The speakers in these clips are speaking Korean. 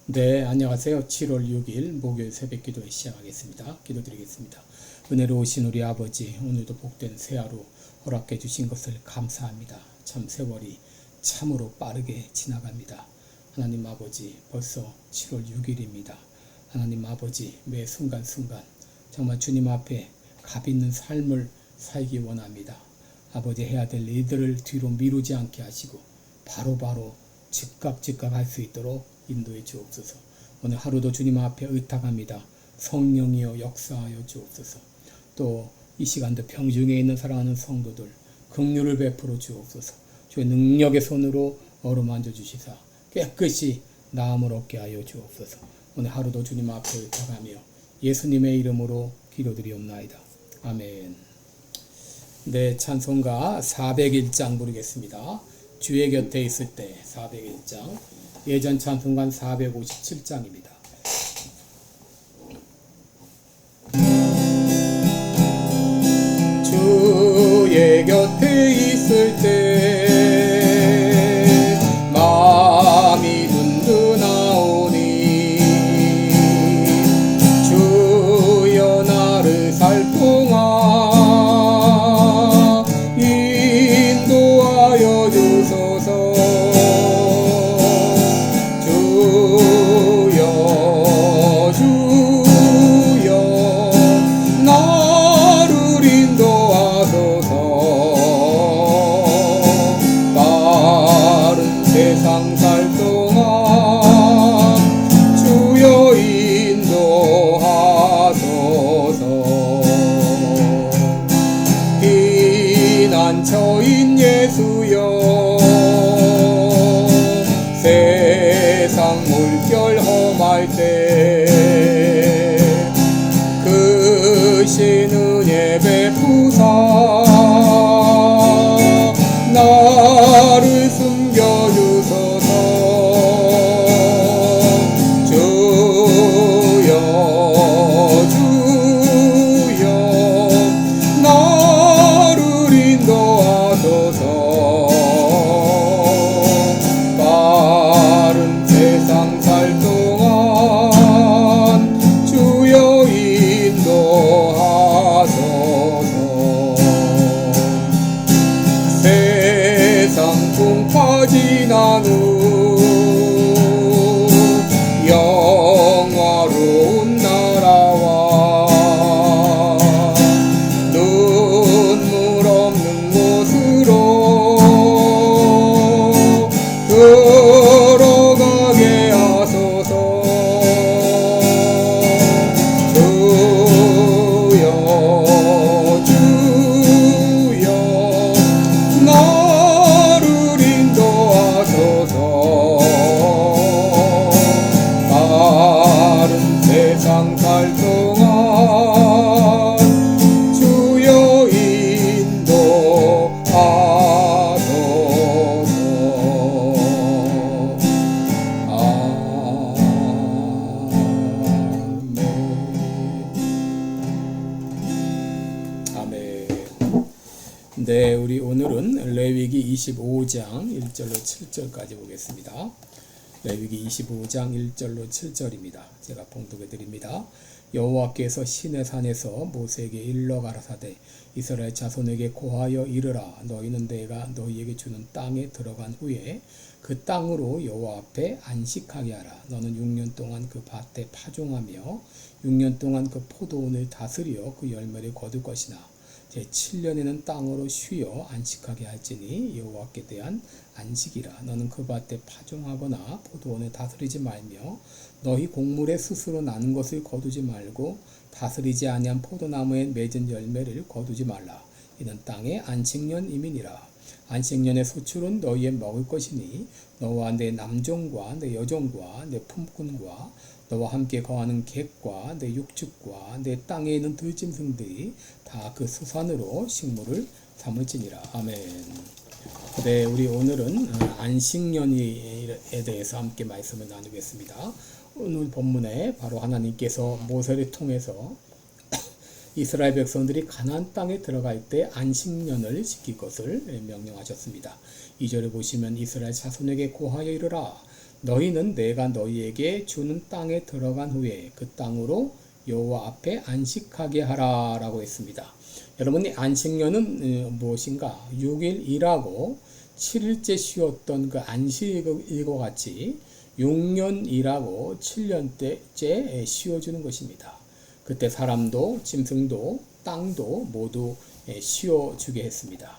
네, 안녕하세요. 7월 6일 목요일 새벽 기도 시작하겠습니다. 기도드리겠습니다. 은혜로우신 우리 아버지, 오늘도 복된 새 하루 허락해 주신 것을 감사합니다. 참 세월이 참으로 빠르게 지나갑니다. 하나님 아버지, 벌써 7월 6일입니다. 하나님 아버지, 매 순간순간 정말 주님 앞에 값 있는 삶을 살기 원합니다. 아버지, 해야 될 일들을 뒤로 미루지 않게 하시고 바로바로 즉각 할 수 있도록 인도해 주옵소서. 오늘 하루도 주님 앞에 의탁합니다. 성령이여 역사하여 주옵소서. 또 이 시간도 병중에 있는 사랑하는 성도들 긍휼을 베풀어 주옵소서. 주의 능력의 손으로 어루만져 주시사 깨끗이 나음을 얻게 하여 주옵소서. 오늘 하루도 주님 앞에 의탁하며 예수님의 이름으로 기도드리옵나이다. 아멘. 네, 찬송가 401장 부르겠습니다. 주의 곁에 있을 때 401장, 예전 찬송가 457장입니다. 주의 곁에 있을 때 마음이 든든하오니 주여 나를 살풍아 인도하여 주소서. 처인 예수여 세상 물결 험할 때 크신 은혜 베푸사 나를 숨겨주소서. 주여 나를 인도하소서. 빠른 세상 살 동안 주여 인도하소서. 세상 풍파 지난 후 영화로운 나라와 눈물 없는 곳으로 들어가게 하소서. 주여 나를 인도하소서. 다른 세상 살 동안 주여 인도하소서. 아멘. 네, 우리 오늘은 레위기 25장 1절로 7절까지 보겠습니다. 레위기 25장 1절로 7절입니다. 제가 봉독해 드립니다. 여호와께서 시내산에서 모세에게 일러 가라사대 이스라엘 자손에게 고하여 이르라. 너희는 내가 너희에게 주는 땅에 들어간 후에 그 땅으로 여호와 앞에 안식하게 하라. 너는 6년 동안 그 밭에 파종하며 6년 동안 그 포도원을 다스려 그 열매를 거둘 것이나 제7년에는 땅으로 쉬어 안식하게 할지니 여호와께 대한 안식이라. 너는 그 밭에 파종하거나 포도원을 다스리지 말며 너희 곡물에 스스로 나는 것을 거두지 말고 다스리지 아니한 포도나무에 맺은 열매를 거두지 말라. 이는 땅의 안식년임이니라. 안식년의 소출은 너희의 먹을 것이니 너와 내 남종과 내 여종과 내 품꾼과 너와 함께 거하는 객과 내 육축과 내 땅에 있는 들짐승들이 다 그 수산으로 식물을 삼을지니라. 아멘. 네, 우리 오늘은 안식년에 대해서 함께 말씀을 나누겠습니다. 오늘 본문에 바로 하나님께서 모세를 통해서 이스라엘 백성들이 가나안 땅에 들어갈 때 안식년을 지킬 것을 명령하셨습니다. 2절에 보시면 이스라엘 자손에게 고하여 이르라. 너희는 내가 너희에게 주는 땅에 들어간 후에 그 땅으로 여호와 앞에 안식하게 하라라고 했습니다. 여러분이 안식년은 무엇인가? 6일 일하고 7일째 쉬었던 그 안식일과 같이 6년 일하고 7년째 쉬어주는 것입니다. 그때 사람도 짐승도 땅도 모두 쉬어주게 했습니다.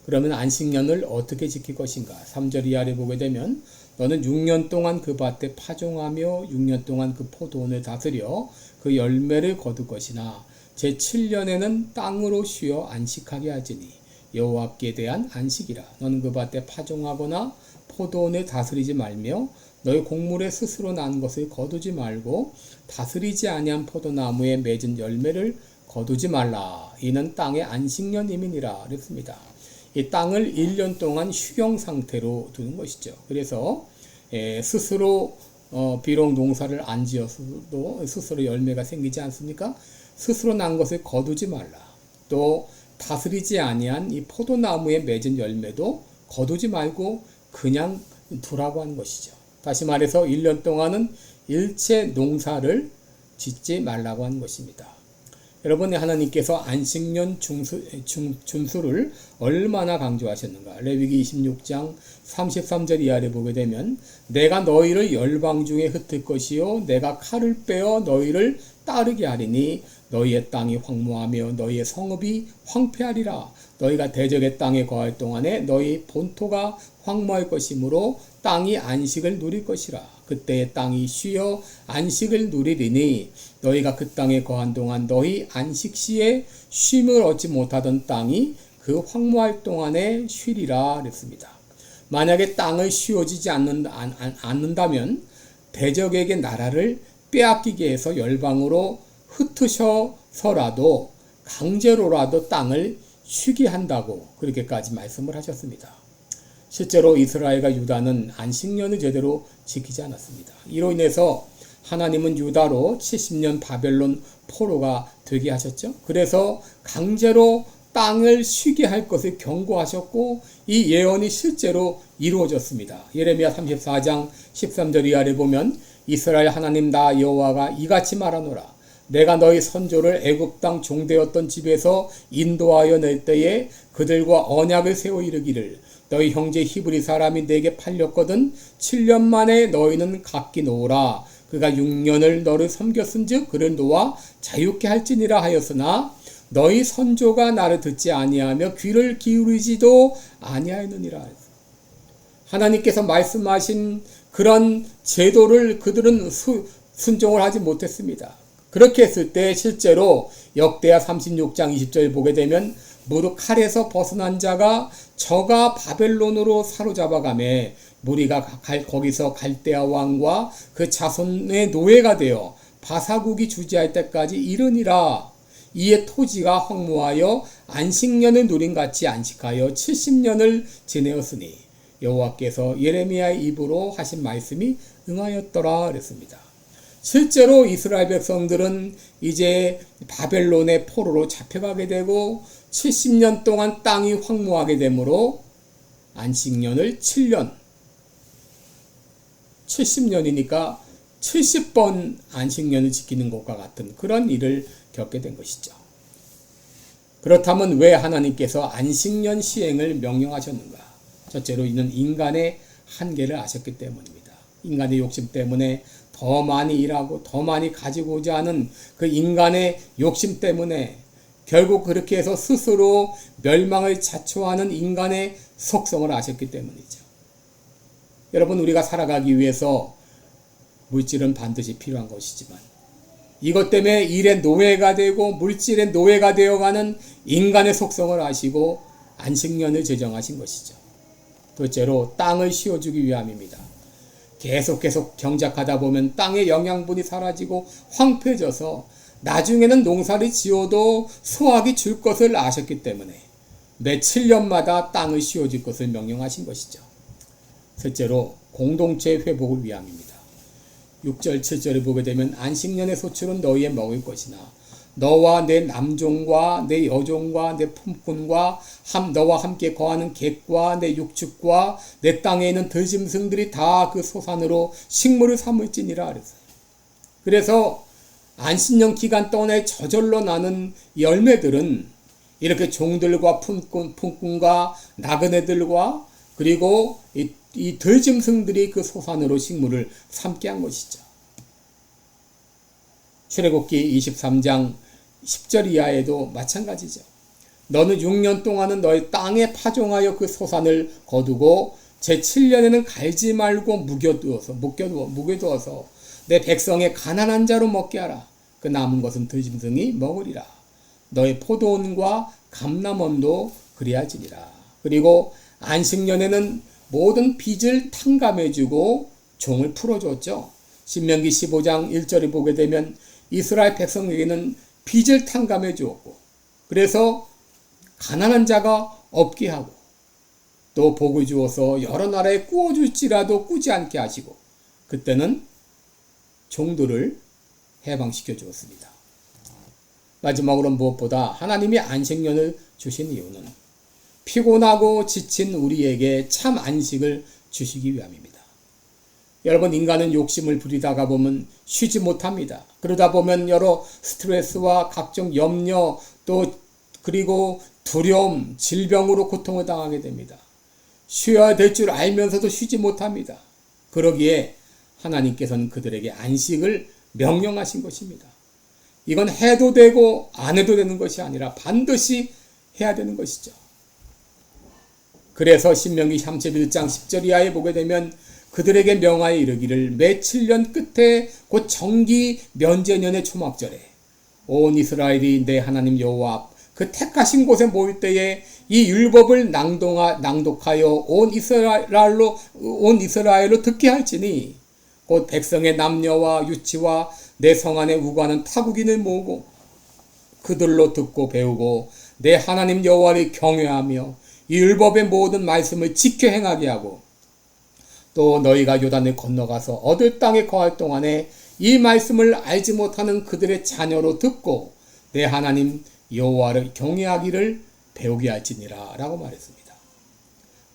그러면 안식년을 어떻게 지킬 것인가? 3절 이하를 보게 되면 너는 6년 동안 그 밭에 파종하며 6년 동안 그 포도원을 다스려 그 열매를 거둘 것이나 제7년에는 땅으로 쉬어 안식하게 하지니 여호와께 대한 안식이라. 너는 그 밭에 파종하거나 포도원을 다스리지 말며 너희 곡물에 스스로 난 것을 거두지 말고 다스리지 아니한 포도나무에 맺은 열매를 거두지 말라. 이는 땅의 안식년임이니라 그랬습니다. 이 땅을 1년 동안 휴경 상태로 두는 것이죠. 그래서 스스로 비록 농사를 안 지었어도 스스로 열매가 생기지 않습니까? 스스로 난 것을 거두지 말라. 또 다스리지 아니한 이 포도나무에 맺은 열매도 거두지 말고 그냥 두라고 하는 것이죠. 다시 말해서 1년 동안은 일체 농사를 짓지 말라고 하는 것입니다. 여러분, 하나님께서 안식년 준수를 얼마나 강조하셨는가? 레위기 26장 33절 이하를 보게 되면 내가 너희를 열방 중에 흩을 것이요 내가 칼을 빼어 너희를 따르게 하리니 너희의 땅이 황무하며 너희의 성읍이 황폐하리라. 너희가 대적의 땅에 거할 동안에 너희 본토가 황무할 것이므로 땅이 안식을 누릴 것이라. 그때의 땅이 쉬어 안식을 누리리니 너희가 그 땅에 거한 동안 너희 안식시에 쉼을 얻지 못하던 땅이 그 황무할 동안에 쉬리라 그랬습니다. 만약에 땅을 쉬어지지 않는다면 대적에게 나라를 빼앗기게 해서 열방으로 흩으셔서라도 강제로라도 땅을 쉬게 한다고 그렇게까지 말씀을 하셨습니다. 실제로 이스라엘과 유다는 안식년을 제대로 지키지 않았습니다. 이로 인해서 하나님은 유다로 70년 바벨론 포로가 되게 하셨죠. 그래서 강제로 땅을 쉬게 할 것을 경고하셨고 이 예언이 실제로 이루어졌습니다. 예레미야 34장 13절 이하를 보면 이스라엘 하나님 나 여호와가 이같이 말하노라. 내가 너희 선조를 애굽 땅 종되었던 집에서 인도하여 낼 때에 그들과 언약을 세워 이르기를 너희 형제 히브리 사람이 내게 팔렸거든 7년 만에 너희는 각기 놓으라. 그가 6년을 너를 섬겼은즉 그를 놓아 자유케 할지니라 하였으나 너희 선조가 나를 듣지 아니하며 귀를 기울이지도 아니하였느니라. 하나님께서 말씀하신 그런 제도를 그들은 순종을 하지 못했습니다. 그렇게 했을 때 실제로 역대하 36장 20절 보게 되면 모두 칼에서 벗어난 자가 저가 바벨론으로 사로잡아가매 무리가 거기서 갈대아 왕과 그 자손의 노예가 되어 바사국이 주지할 때까지 이르니라. 이에 토지가 황무하여 안식년을 누린같이 안식하여 70년을 지내었으니 여호와께서 예레미야의 입으로 하신 말씀이 응하였더라 그랬습니다. 실제로 이스라엘 백성들은 이제 바벨론의 포로로 잡혀가게 되고 70년 동안 땅이 황무하게 되므로 안식년을 70년이니까 70번 안식년을 지키는 것과 같은 그런 일을 겪게 된 것이죠. 그렇다면 왜 하나님께서 안식년 시행을 명령하셨는가? 첫째로 이는 인간의 한계를 아셨기 때문입니다. 인간의 욕심 때문에 더 많이 일하고 더 많이 가지고자 하는 그 인간의 욕심 때문에 결국 그렇게 해서 스스로 멸망을 자초하는 인간의 속성을 아셨기 때문이죠. 여러분, 우리가 살아가기 위해서 물질은 반드시 필요한 것이지만 이것 때문에 일의 노예가 되고 물질의 노예가 되어가는 인간의 속성을 아시고 안식년을 제정하신 것이죠. 둘째로 땅을 쉬어주기 위함입니다. 계속 경작하다 보면 땅의 영양분이 사라지고 황폐해져서 나중에는 농사를 지어도 수확이 줄 것을 아셨기 때문에 매 7년마다 땅을 쉬어줄 것을 명령하신 것이죠. 셋째로 공동체 회복을 위함입니다. 6절 7절을 보게 되면 안식년의 소출은 너희의 먹을 것이나 너와 내 남종과 내 여종과 내 품꾼과 너와 함께 거하는 객과 내 육축과 내 땅에 있는 들짐승들이 다 그 소산으로 식물을 삼을지니라 그랬어요. 그래서 안식년 기간 동안에 저절로 나는 열매들은 이렇게 종들과 품꾼과 나그네들과 그리고 이 들짐승들이 그 소산으로 식물을 삼게 한 것이죠. 출애굽기 23장 10절 이하에도 마찬가지죠. 너는 6년 동안은 너의 땅에 파종하여 그 소산을 거두고 제7년에는 갈지 말고 묵여두어서 내 백성의 가난한 자로 먹게 하라. 그 남은 것은 들짐승이 먹으리라. 너의 포도원과 감람원도 그리하지니라. 그리고 안식년에는 모든 빚을 탕감해주고 종을 풀어줬죠. 신명기 15장 1절을 보게 되면 이스라엘 백성에게는 빚을 탕감해 주었고, 그래서 가난한 자가 없게 하고, 또 복을 주어서 여러 나라에 꾸어줄지라도 꾸지 않게 하시고, 그때는 종들을 해방시켜 주었습니다. 마지막으로 무엇보다 하나님이 안식년을 주신 이유는 피곤하고 지친 우리에게 참 안식을 주시기 위함입니다. 여러분, 인간은 욕심을 부리다가 보면 쉬지 못합니다. 그러다 보면 여러 스트레스와 각종 염려 또 그리고 두려움, 질병으로 고통을 당하게 됩니다. 쉬어야 될 줄 알면서도 쉬지 못합니다. 그러기에 하나님께서는 그들에게 안식을 명령하신 것입니다. 이건 해도 되고 안 해도 되는 것이 아니라 반드시 해야 되는 것이죠. 그래서 신명기 31장 10절 이하에 보게 되면 그들에게 명하여 이르기를 매 7년 끝에 곧 정기 면제년의 초막절에 온 이스라엘이 내 하나님 여호와 앞 그 택하신 곳에 모일 때에 이 율법을 낭독하여 온 이스라엘로 듣게 할지니 곧 백성의 남녀와 유치와 내 성 안에 우거하는 타국인을 모으고 그들로 듣고 배우고 내 하나님 여호와를 경외하며 이 율법의 모든 말씀을 지켜 행하게 하고 또 너희가 요단을 건너가서 얻을 땅에 거할 동안에 이 말씀을 알지 못하는 그들의 자녀로 듣고 내 하나님 여호와를 경외하기를 배우게 할지니라 라고 말했습니다.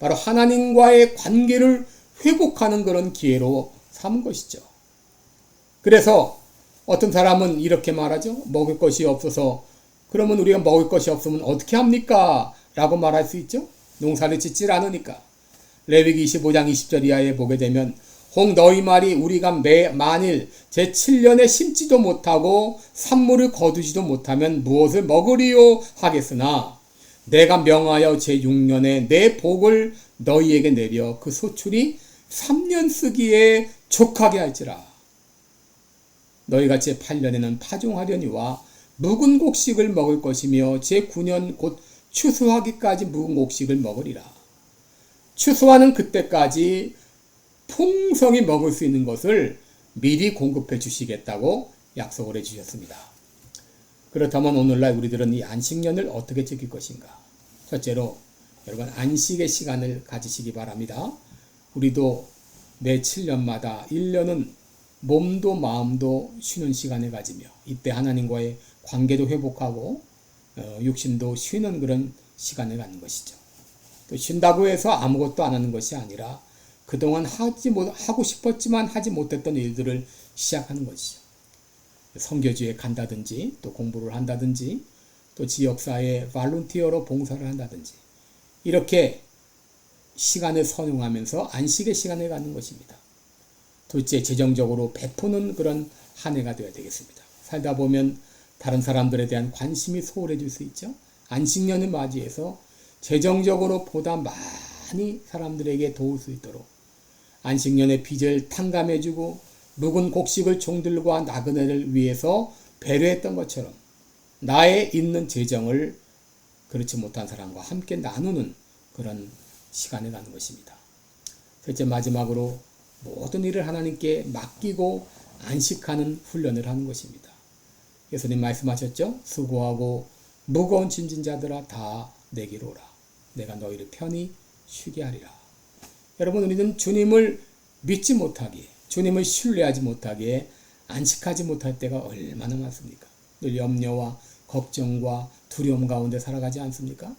바로 하나님과의 관계를 회복하는 그런 기회로 삼은 것이죠. 그래서 어떤 사람은 이렇게 말하죠. 먹을 것이 없어서 그러면 우리가 먹을 것이 없으면 어떻게 합니까? 라고 말할 수 있죠. 농사를 짓질 않으니까. 레위기 25장 20절 이하에 보게 되면 혹 너희 말이 우리가 만일 제7년에 심지도 못하고 산물을 거두지도 못하면 무엇을 먹으리요 하겠으나 내가 명하여 제6년에 내 복을 너희에게 내려 그 소출이 3년 쓰기에 족하게 할지라. 너희가 제8년에는 파종하려니와 묵은 곡식을 먹을 것이며 제9년 곧 추수하기까지 묵은 곡식을 먹으리라. 추수하는 그때까지 풍성히 먹을 수 있는 것을 미리 공급해 주시겠다고 약속을 해 주셨습니다. 그렇다면 오늘날 우리들은 이 안식년을 어떻게 지킬 것인가? 첫째로 여러분 안식의 시간을 가지시기 바랍니다. 우리도 매 7년마다 1년은 몸도 마음도 쉬는 시간을 가지며 이때 하나님과의 관계도 회복하고 육신도 쉬는 그런 시간을 갖는 것이죠. 또 쉰다고 해서 아무것도 안 하는 것이 아니라 그동안 하고 싶었지만 하지 못했던 일들을 시작하는 것이죠. 선교지에 간다든지 또 공부를 한다든지 또 지역사회에 발런티어로 봉사를 한다든지 이렇게 시간을 선용하면서 안식의 시간을 갖는 것입니다. 둘째, 재정적으로 베푸는 그런 한 해가 되어야 되겠습니다. 살다 보면 다른 사람들에 대한 관심이 소홀해질 수 있죠. 안식년을 맞이해서 재정적으로 보다 많이 사람들에게 도울 수 있도록 안식년의 빚을 탕감해주고 묵은 곡식을 종들과 나그네를 위해서 배려했던 것처럼 나의 있는 재정을 그렇지 못한 사람과 함께 나누는 그런 시간을 갖는 것입니다. 셋째, 마지막으로 모든 일을 하나님께 맡기고 안식하는 훈련을 하는 것입니다. 예수님 말씀하셨죠? 수고하고 무거운 짐진 자들아 다 내게로 오라. 내가 너희를 편히 쉬게 하리라. 여러분, 우리는 주님을 믿지 못하기에, 주님을 신뢰하지 못하기에 안식하지 못할 때가 얼마나 많습니까? 늘 염려와 걱정과 두려움 가운데 살아가지 않습니까?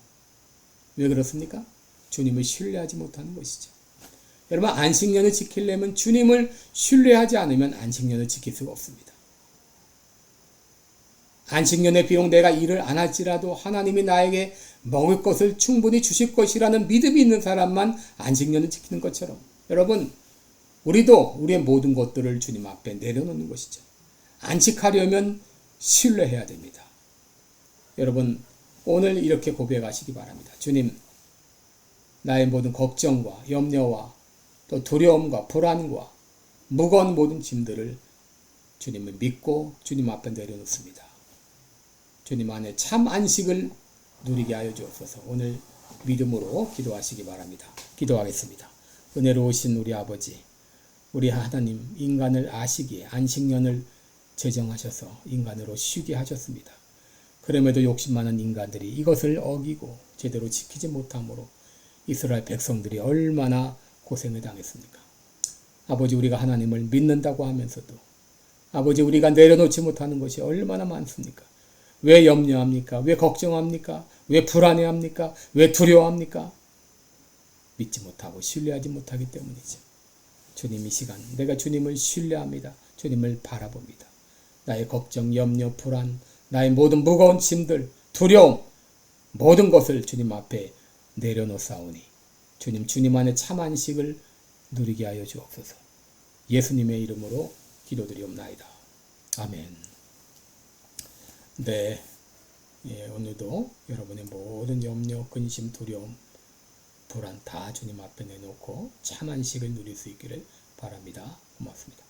왜 그렇습니까? 주님을 신뢰하지 못하는 것이죠. 여러분, 안식년을 지키려면 주님을 신뢰하지 않으면 안식년을 지킬 수가 없습니다. 안식년에 비록 내가 일을 안 할지라도 하나님이 나에게 먹을 것을 충분히 주실 것이라는 믿음이 있는 사람만 안식년을 지키는 것처럼, 여러분, 우리도 우리의 모든 것들을 주님 앞에 내려놓는 것이죠. 안식하려면 신뢰해야 됩니다. 여러분, 오늘 이렇게 고백하시기 바랍니다. 주님, 나의 모든 걱정과 염려와 또 두려움과 불안과 무거운 모든 짐들을 주님을 믿고 주님 앞에 내려놓습니다. 주님 안에 참 안식을 누리게 하여 주옵소서. 오늘 믿음으로 기도하시기 바랍니다. 기도하겠습니다. 은혜로우신 우리 아버지, 우리 하나님, 인간을 아시기에 안식년을 제정하셔서 인간으로 쉬게 하셨습니다. 그럼에도 욕심 많은 인간들이 이것을 어기고 제대로 지키지 못함으로 이스라엘 백성들이 얼마나 고생을 당했습니까? 아버지, 우리가 하나님을 믿는다고 하면서도 아버지, 우리가 내려놓지 못하는 것이 얼마나 많습니까? 왜 염려합니까? 왜 걱정합니까? 왜 불안해합니까? 왜 두려워합니까? 믿지 못하고 신뢰하지 못하기 때문이죠. 주님, 이 시간 내가 주님을 신뢰합니다. 주님을 바라봅니다. 나의 걱정, 염려, 불안, 나의 모든 무거운 짐들, 두려움, 모든 것을 주님 앞에 내려놓사오니 주님, 주님 안에 참 안식을 누리게 하여 주옵소서. 예수님의 이름으로 기도드리옵나이다. 아멘. 네, 오늘도 여러분의 모든 염려, 근심, 두려움, 불안 다 주님 앞에 내놓고 참 안식을 누릴 수 있기를 바랍니다. 고맙습니다.